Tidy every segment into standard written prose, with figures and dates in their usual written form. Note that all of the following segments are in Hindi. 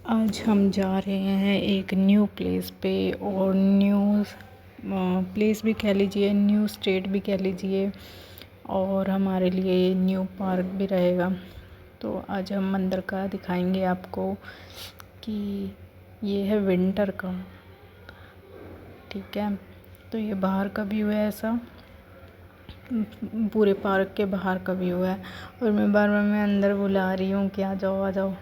आज हम जा रहे हैं एक न्यू प्लेस पे, और न्यू प्लेस भी कह लीजिए, न्यू स्टेट भी कह लीजिए, और हमारे लिए न्यू पार्क भी रहेगा। तो आज हम मंदिर का दिखाएंगे आपको कि ये है विंटर का, ठीक है। तो ये बाहर का व्यू है, ऐसा पूरे पार्क के बाहर का व्यू है। और मैं बार बार मैं अंदर बुला रही हूँ कि आ जाओ आ जाओ।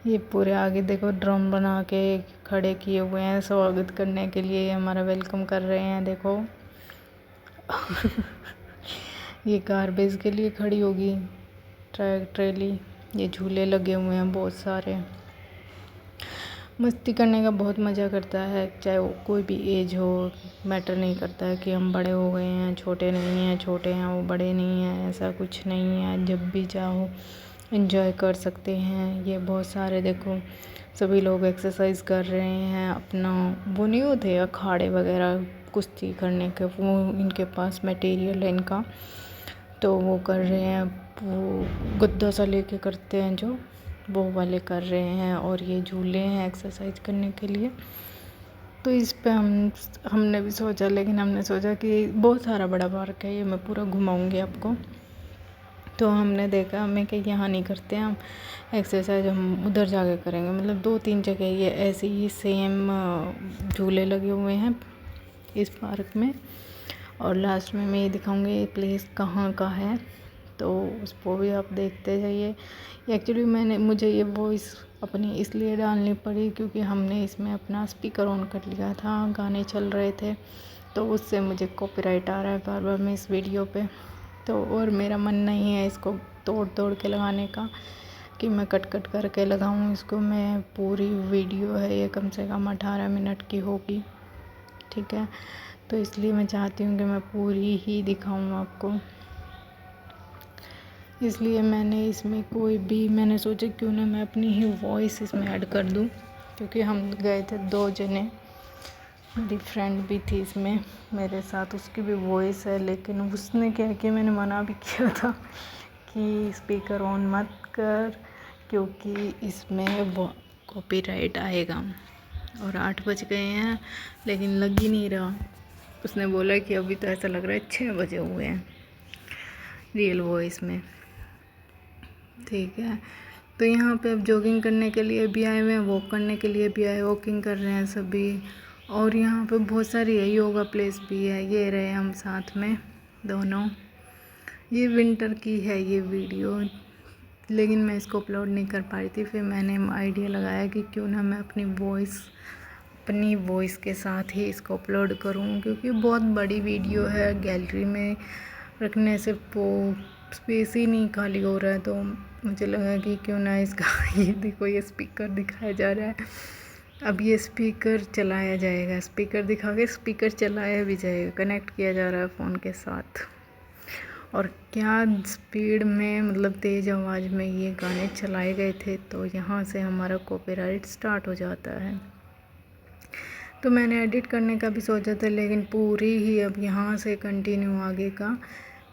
ये पूरे आगे देखो ड्रम बना के खड़े किए हुए हैं स्वागत करने के लिए, हमारा वेलकम कर रहे हैं। देखो ये गार्बेज के लिए खड़ी होगी ट्रेली। ये झूले लगे हुए हैं बहुत सारे। मस्ती करने का बहुत मज़ा करता है, चाहे वो कोई भी एज हो, मैटर नहीं करता है कि हम बड़े हो गए हैं, छोटे नहीं हैं, छोटे हैं वो बड़े नहीं हैं, ऐसा कुछ नहीं है। जब भी चाहो एंजॉय कर सकते हैं। ये बहुत सारे देखो सभी लोग एक्सरसाइज कर रहे हैं अपना, वो नहीं होते अखाड़े वगैरह कुश्ती करने के, वो इनके पास मटेरियल है इनका, तो वो कर रहे हैं। वो गद्दा सा लेके करते हैं जो, वो वाले कर रहे हैं। और ये झूले हैं एक्सरसाइज करने के लिए। तो इस पे हमने भी सोचा, लेकिन हमने सोचा कि बहुत सारा बड़ा पार्क है, ये मैं पूरा घुमाऊंगी आपको। तो हमने देखा हमें कि यहाँ नहीं करते हैं हम एक्सरसाइज, हम उधर जाके करेंगे। मतलब 2-3 जगह ये ऐसे ही सेम झूले लगे हुए हैं इस पार्क में। और लास्ट में मैं ये दिखाऊंगी ये प्लेस कहाँ का है, तो उसको भी आप देखते जाइए। एक्चुअली मुझे ये वॉइस अपनी इसलिए डालनी पड़ी क्योंकि हमने इसमें अपना स्पीकर ऑन कर लिया था, गाने चल रहे थे, तो उससे मुझे कॉपीराइट आ रहा है बार बार में इस वीडियो पे। तो और मेरा मन नहीं है इसको तोड़ तोड़ के लगाने का कि मैं कट कट करके लगाऊं इसको। मैं पूरी वीडियो है ये, कम से कम 18 मिनट की होगी, ठीक है। तो इसलिए मैं चाहती हूँ कि मैं पूरी ही दिखाऊं आपको। इसलिए मैंने इसमें मैंने सोचा क्यों ना मैं अपनी ही वॉइस इसमें ऐड कर दूं, क्योंकि हम गए थे 2 जने, मेरी फ्रेंड भी थी इसमें मेरे साथ, उसकी भी वॉइस है। लेकिन उसने क्या किया, मैंने मना भी किया था कि स्पीकर ऑन मत कर क्योंकि इसमें वो कॉपीराइट आएगा। और 8 बज गए हैं लेकिन लग ही नहीं रहा। उसने बोला कि अभी तो ऐसा लग रहा है 6 बजे हुए हैं रियल वॉइस में, ठीक है। तो यहाँ पे अब जॉगिंग करने के लिए भी आए हुए हैं, वॉक करने के लिए भी आए, वॉकिंग कर रहे हैं सभी। और यहाँ पे बहुत सारी है, योगा प्लेस भी है। ये रहे हम साथ में दोनों। ये विंटर की है ये वीडियो, लेकिन मैं इसको अपलोड नहीं कर पाई थी। फिर मैंने आइडिया लगाया कि क्यों ना मैं अपनी वॉइस के साथ ही इसको अपलोड करूँ, क्योंकि बहुत बड़ी वीडियो है, गैलरी में रखने से वो स्पेस ही नहीं खाली हो रहा है। तो मुझे लगा कि क्यों ना इसका ये देखो ये स्पीकर दिखाया जा रहा है। अब ये स्पीकर चलाया जाएगा, स्पीकर दिखा के स्पीकर चलाया भी जाएगा, कनेक्ट किया जा रहा है फ़ोन के साथ। और क्या स्पीड में, मतलब तेज़ आवाज़ में ये गाने चलाए गए थे, तो यहाँ से हमारा कॉपीराइट स्टार्ट हो जाता है। तो मैंने एडिट करने का भी सोचा था, लेकिन पूरी ही अब यहाँ से कंटिन्यू आगे का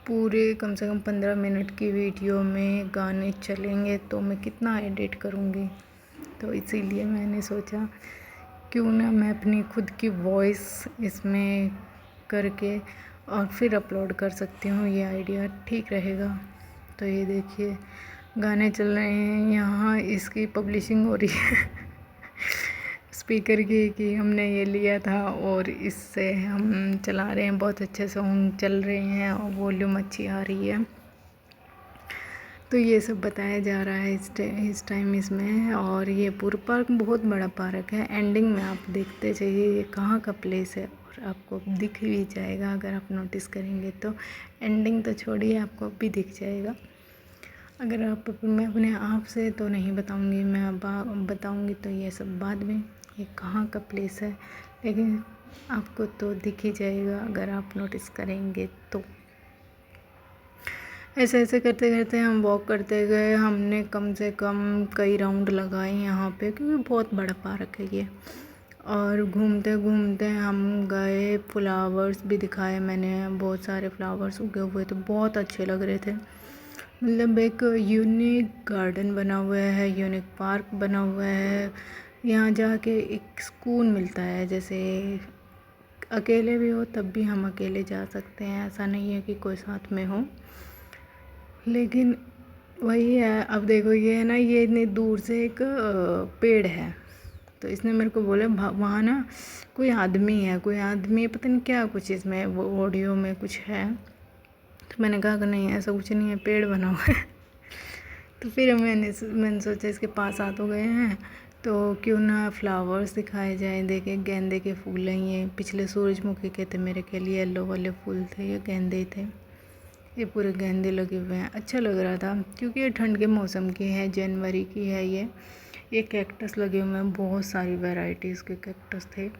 पूरे कम से कम 15 मिनट की वीडियो में गाने चलेंगे, तो मैं कितना एडिट करूँगी। तो इसीलिए मैंने सोचा क्यों ना मैं अपनी खुद की वॉइस इसमें करके और फिर अपलोड कर सकती हूँ, ये आइडिया ठीक रहेगा। तो ये देखिए गाने चल रहे हैं यहाँ, इसकी पब्लिशिंग हो रही है स्पीकर की कि हमने ये लिया था और इससे हम चला रहे हैं, बहुत अच्छे सॉन्ग चल रहे हैं और वॉल्यूम अच्छी आ रही है। तो ये सब बताया जा रहा है इस टाइम इसमें। और ये पूरा पार्क बहुत बड़ा पार्क है। एंडिंग में आप देखते जाइए ये कहाँ का प्लेस है, और आपको दिख भी जाएगा अगर आप नोटिस करेंगे तो। एंडिंग तो छोड़िए, आपको भी दिख जाएगा। अगर मैं अपने आप से तो नहीं बताऊंगी, मैं अब बताऊंगी तो ये सब बाद में ये कहाँ का प्लेस है, लेकिन आपको तो दिख ही जाएगा अगर आप नोटिस करेंगे तो। ऐसे ऐसे करते करते हम वॉक करते गए, हमने कम से कम कई राउंड लगाए यहाँ पे, क्योंकि बहुत बड़ा पार्क है ये। और घूमते घूमते हम गए, फ्लावर्स भी दिखाए मैंने, बहुत सारे फ्लावर्स उगे हुए थे, बहुत अच्छे लग रहे थे। मतलब एक यूनिक गार्डन बना हुआ है, यूनिक पार्क बना हुआ है। यहाँ जाके एक सुकून मिलता है, जैसे अकेले भी हो तब भी हम अकेले जा सकते हैं, ऐसा नहीं है कि कोई साथ में हो। लेकिन वही है, अब देखो ये है ना, ये इतनी दूर से एक पेड़ है, तो इसने मेरे को बोला वहाँ ना कोई आदमी है, कोई आदमी पता नहीं क्या कुछ इसमें वो ऑडियो में कुछ है। तो मैंने कहा कि नहीं ऐसा कुछ नहीं है, पेड़ बना हुआ है। तो फिर मैंने सोचा इसके पास आ तो गए हैं तो क्यों ना फ्लावर्स दिखाए जाए। देखे गेंदे के फूल हैं, ये पिछले सूरजमुखी के थे मेरे के लिए, येलो वाले फूल थे, ये गेंदे थे, ये पूरे गेंदे लगे हुए हैं। अच्छा लग रहा था क्योंकि ये ठंड के मौसम की है, जनवरी की है। ये कैक्टस लगे हुए हैं, बहुत सारी वैरायटीज़ के कैक्टस थे।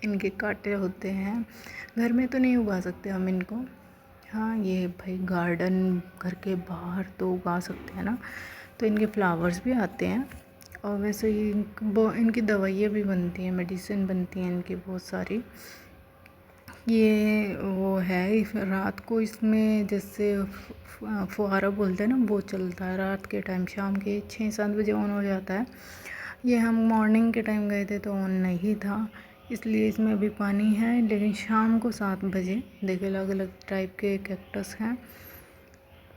इनके कांटे होते हैं, घर में तो नहीं उगा सकते हम इनको। हाँ ये भाई गार्डन घर के बाहर तो उगा सकते हैं ना, तो इनके फ्लावर्स भी आते हैं। और वैसे ही इनकी दवाइयाँ भी बनती हैं, मेडिसिन बनती हैं इनकी बहुत सारी। ये वो है, रात को इसमें जैसे फुहारा बोलते हैं ना, वो चलता है रात के टाइम, शाम के 6-7 बजे ऑन हो जाता है। ये हम मॉर्निंग के टाइम गए थे तो ऑन नहीं था, इसलिए इसमें अभी पानी है। लेकिन शाम को 7 बजे देखे अलग अलग टाइप के कैक्टस हैं।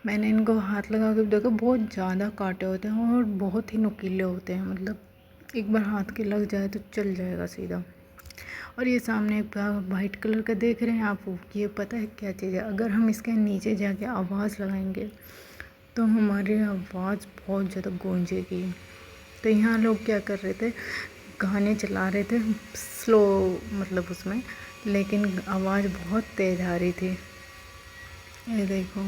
मैंने इनको हाथ लगा के देखा, बहुत ज़्यादा कांटे होते हैं और बहुत ही नुकीले होते हैं, मतलब एक बार हाथ के लग जाए तो चल जाएगा सीधा। और ये सामने एक वाइट कलर का देख रहे हैं आप, ये पता है क्या चीज़ है? अगर हम इसके नीचे जाके आवाज़ लगाएंगे तो हमारी आवाज़ बहुत ज़्यादा गूंजेगी। तो यहाँ लोग क्या कर रहे थे, गाने चला रहे थे स्लो, मतलब उसमें, लेकिन आवाज़ बहुत तेज़ आ रही थी। ये देखो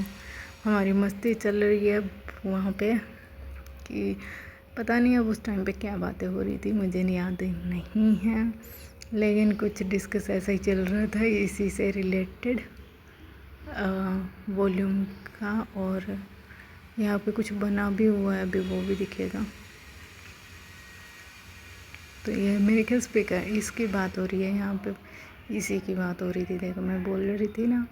हमारी मस्ती चल रही है वहाँ पे, कि पता नहीं अब उस टाइम पे क्या बातें हो रही थी, मुझे नहीं याद नहीं है, लेकिन कुछ डिस्कस ऐसा ही चल रहा था इसी से रिलेटेड वॉल्यूम का। और यहाँ पे कुछ बना भी हुआ है, अभी वो भी दिखेगा। तो ये मेरे ख्याल स्पीकर इसकी बात हो रही है यहाँ पे, इसी की बात हो रही थी। देखो मैं बोल रही थी ना,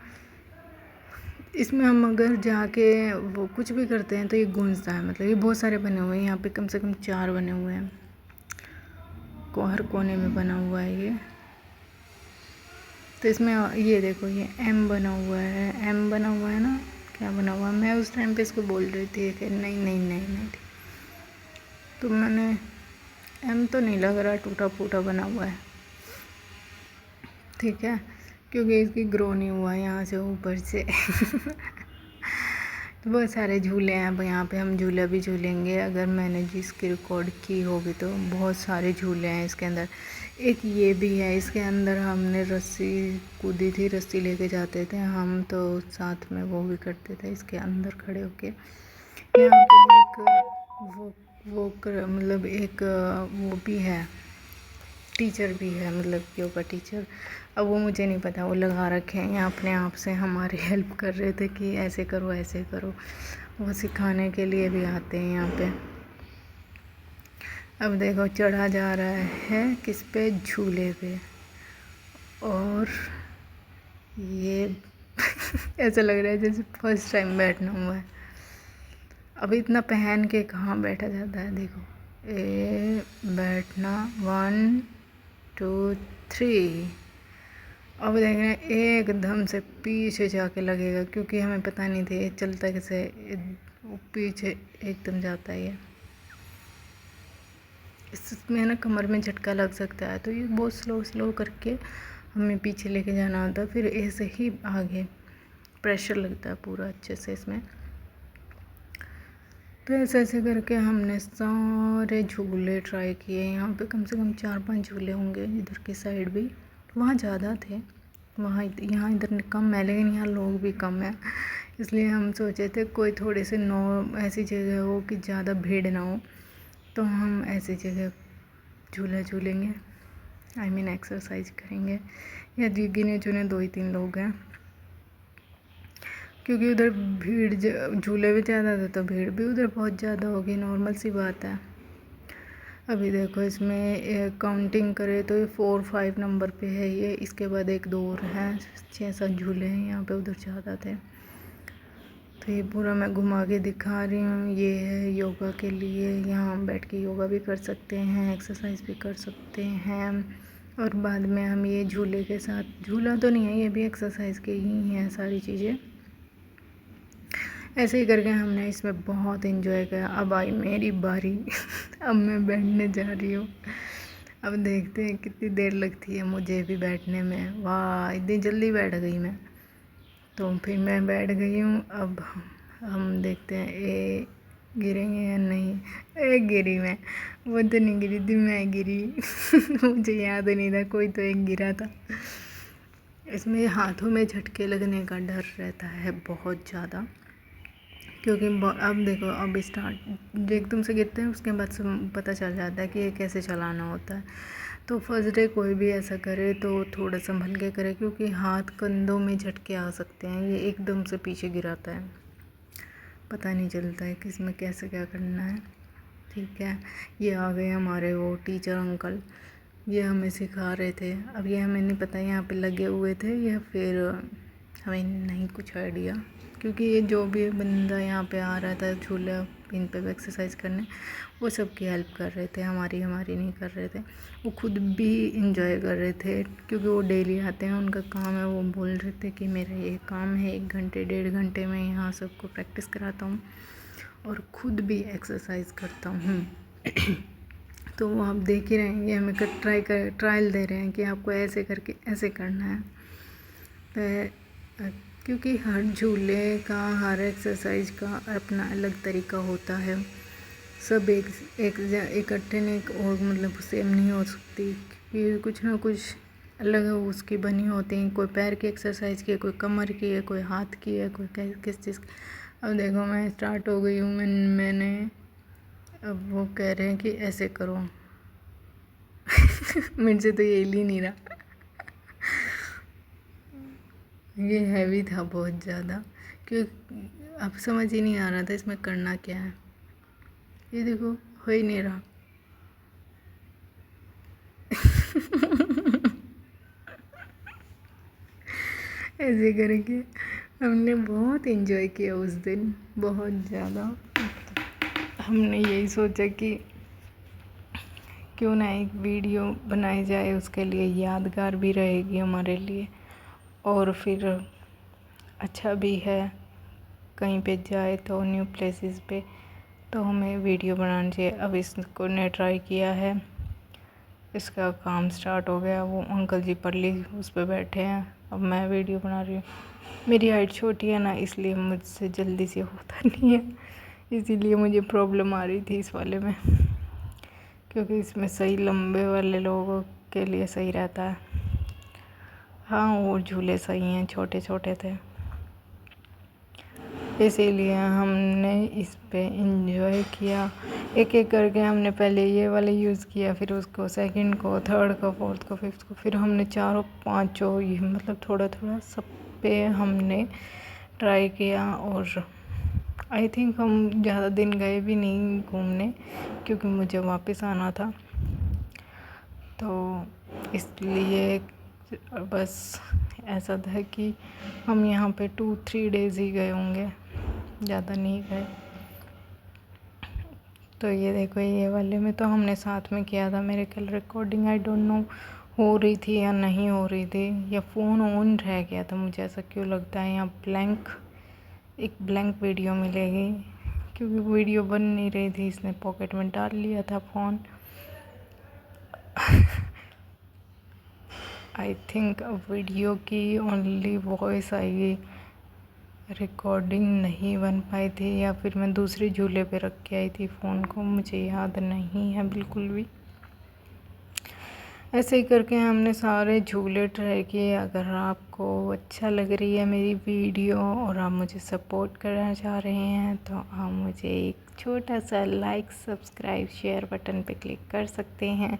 इसमें हम अगर जाके वो कुछ भी करते हैं तो ये गूंजता है। मतलब ये बहुत सारे बने हुए हैं, यहाँ पे कम से कम 4 बने हुए हैं, हर कोने में बना हुआ है ये। तो इसमें ये देखो, ये एम बना हुआ है, एम बना हुआ है ना, क्या बना हुआ है। मैं उस टाइम पे इसको बोल रही थी कि नहीं नहीं नहीं नहीं, तो मैंने एम तो नहीं लग रहा, टूटा फूटा बना हुआ है, ठीक है, क्योंकि इसकी ग्रो नहीं हुआ है यहाँ से ऊपर से। तो बहुत सारे झूले हैं, अब यहाँ पे हम झूला भी झूलेंगे। अगर मैंने जिसकी रिकॉर्ड की होगी तो बहुत सारे झूले हैं इसके अंदर। एक ये भी है, इसके अंदर हमने रस्सी कूदी थी, रस्सी लेके जाते थे हम, तो साथ में वो भी करते थे इसके अंदर खड़े होके। यहाँ पे एक मतलब एक वो भी है, टीचर भी है, मतलब योगा टीचर। अब वो मुझे नहीं पता, वो लगा रखे हैं यहाँ अपने आप से, हमारी हेल्प कर रहे थे कि ऐसे करो ऐसे करो, वो सिखाने के लिए भी आते हैं यहाँ पे। अब देखो चढ़ा जा रहा है किस पे, झूले पे, और ये ऐसा लग रहा है जैसे फर्स्ट टाइम बैठना हुआ है। अब इतना पहन के कहाँ बैठा जाता है। देखो ए बैठना, 1 2 3। अब देख रहे हैं एकदम से पीछे जाके लगेगा, क्योंकि हमें पता नहीं था ये चलता कैसे, पीछे एकदम जाता है ये। इसमें ना कमर में झटका लग सकता है, तो ये बहुत स्लो स्लो करके हमें पीछे लेके जाना होता है, फिर ऐसे ही आगे प्रेशर लगता है पूरा अच्छे से इसमें। तो ऐसे ऐसे करके हमने सारे झूले ट्राई किए। यहाँ पे कम से कम 4-5 झूले होंगे, इधर की साइड भी, वहाँ ज़्यादा थे, वहाँ यहाँ इधर कम है, लेकिन यहाँ लोग भी कम है, इसलिए हम सोचे थे कोई थोड़े से ऐसी जगह हो कि ज़्यादा भीड़ ना हो, तो हम ऐसी जगह झूला झूलेंगे, आई मीन एक्सरसाइज करेंगे। या गिने चुने 2 ही 3 लोग हैं, क्योंकि उधर भीड़ झूले भी ज़्यादा थे तो भीड़ भी उधर बहुत ज़्यादा होगी, नॉर्मल सी बात है। अभी देखो इसमें काउंटिंग करें तो ये 4-5 नंबर पे है ये, इसके बाद 1-2 और हैं, 6-7 झूले हैं यहाँ पे, उधर ज़्यादा थे। तो ये पूरा मैं घुमा के दिखा रही हूँ। ये है योगा के लिए, यहाँ हम बैठ के योगा भी कर सकते हैं, एक्सरसाइज भी कर सकते हैं। और बाद में हम ये झूले के साथ, झूला तो नहीं है, ये भी एक्सरसाइज के ही हैं सारी चीज़ें। ऐसे ही करके हमने इसमें बहुत इन्जॉय किया। अब आई मेरी बारी अब मैं बैठने जा रही हूँ। अब देखते हैं कितनी देर लगती है मुझे भी बैठने में। वाह, इतनी जल्दी बैठ गई मैं। तो फिर मैं बैठ गई हूँ। अब हम देखते हैं ए गिरेंगे या नहीं। ए गिरी मैं, वो तो नहीं गिरी थी, मैं गिरी मुझे याद नहीं था, कोई तो एक गिरा था। इसमें हाथों में झटके लगने का डर रहता है बहुत ज़्यादा, क्योंकि अब देखो, अब स्टार्ट एकदम से गिरते हैं, उसके बाद से पता चल जाता है कि ये कैसे चलाना होता है। तो फर्स्ट डे कोई भी ऐसा करे तो थोड़ा संभल के करे, क्योंकि हाथ कंधों में झटके आ सकते हैं। ये एकदम से पीछे गिराता है, पता नहीं चलता है किस में कैसे क्या करना है। ठीक है, ये आ गए हमारे वो टीचर अंकल, ये हमें सिखा रहे थे। अब ये हमें नहीं पता यहाँ पे लगे हुए थे या फिर हमें नहीं कुछ आइडिया, क्योंकि ये जो भी बंदा यहाँ पे आ रहा था झूला इन पे एक्सरसाइज करने, वो सबकी हेल्प कर रहे थे, हमारी नहीं कर रहे थे। वो खुद भी इंजॉय कर रहे थे, क्योंकि वो डेली आते हैं, उनका काम है। वो बोल रहे थे कि मेरा ये काम है, 1 घंटे 1.5 घंटे में यहाँ सबको प्रैक्टिस कराता हूँ और ख़ुद भी एक्सरसाइज करता हूँ तो वो आप देख ही रहे हैं, ये हमें ट्रायल दे रहे हैं कि आपको ऐसे करके ऐसे करना है। तो क्योंकि हर झूले का, हर एक्सरसाइज का अपना अलग तरीका होता है। सब इकट्ठे नहीं और मतलब सेम नहीं हो सकती, क्योंकि कुछ ना कुछ अलग उसकी बनी होती हैं। कोई पैर की एक्सरसाइज की है, कोई कमर की है, कोई हाथ की है, कोई किस चीज़ की। अब देखो मैं स्टार्ट हो गई हूँ, मैंने अब वो कह रहे हैं कि ऐसे करो मेरे से तो ये हिल ही नहीं रहा ये हैवी था बहुत ज़्यादा, क्योंकि अब समझ ही नहीं आ रहा था इसमें करना क्या है। ये देखो हो ही नहीं रहा ऐसे करके हमने बहुत एंजॉय किया उस दिन, बहुत ज़्यादा। हमने यही सोचा कि क्यों ना एक वीडियो बनाई जाए, उसके लिए यादगार भी रहेगी हमारे लिए, और फिर अच्छा भी है कहीं पे जाए तो न्यू प्लेसेस पे, तो हमें वीडियो बनानी चाहिए। अब इसको ने ट्राई किया है, इसका काम स्टार्ट हो गया। वो अंकल जी परली उस पर बैठे हैं, अब मैं वीडियो बना रही हूँ। मेरी हाइट छोटी है ना, इसलिए मुझसे जल्दी से होता नहीं है, इसीलिए मुझे प्रॉब्लम आ रही थी इस वाले में, क्योंकि इसमें सही लंबे वाले लोगों के लिए सही रहता है। हाँ, और झूले सही हैं, छोटे छोटे थे, इसीलिए हमने इस पे एंजॉय किया। एक एक करके हमने पहले ये वाले यूज़ किया, फिर उसको सेकंड को, थर्ड को, फोर्थ को, फिफ्थ को, फिर हमने चारों पांचों, ये मतलब थोड़ा थोड़ा सब पे हमने ट्राई किया। और आई थिंक हम ज़्यादा दिन गए भी नहीं घूमने, क्योंकि मुझे वापस आना था, तो इसलिए बस ऐसा था कि हम यहाँ पे 2-3 डेज़ ही गए होंगे, ज़्यादा नहीं गए। तो ये देखो, ये वाले में तो हमने साथ में किया था। मेरे ख्याल रिकॉर्डिंग आई डोंट नो हो रही थी या नहीं हो रही थी, या फ़ोन ऑन रह गया था, मुझे ऐसा क्यों लगता है। यहाँ एक ब्लैंक वीडियो मिलेगी, क्योंकि वीडियो बन नहीं रही थी, इसने पॉकेट में डाल लिया था फ़ोन। आई थिंक वीडियो की ओनली वॉइस आएगी, रिकॉर्डिंग नहीं बन पाई थी, या फिर मैं दूसरे झूले पे रख के आई थी फ़ोन को, मुझे याद नहीं है बिल्कुल भी। ऐसे ही करके हमने सारे झूले ट्राई किए। अगर आपको अच्छा लग रही है मेरी वीडियो और आप मुझे सपोर्ट करना चाह रहे हैं, तो आप मुझे एक छोटा सा लाइक, सब्सक्राइब, शेयर बटन पे क्लिक कर सकते हैं।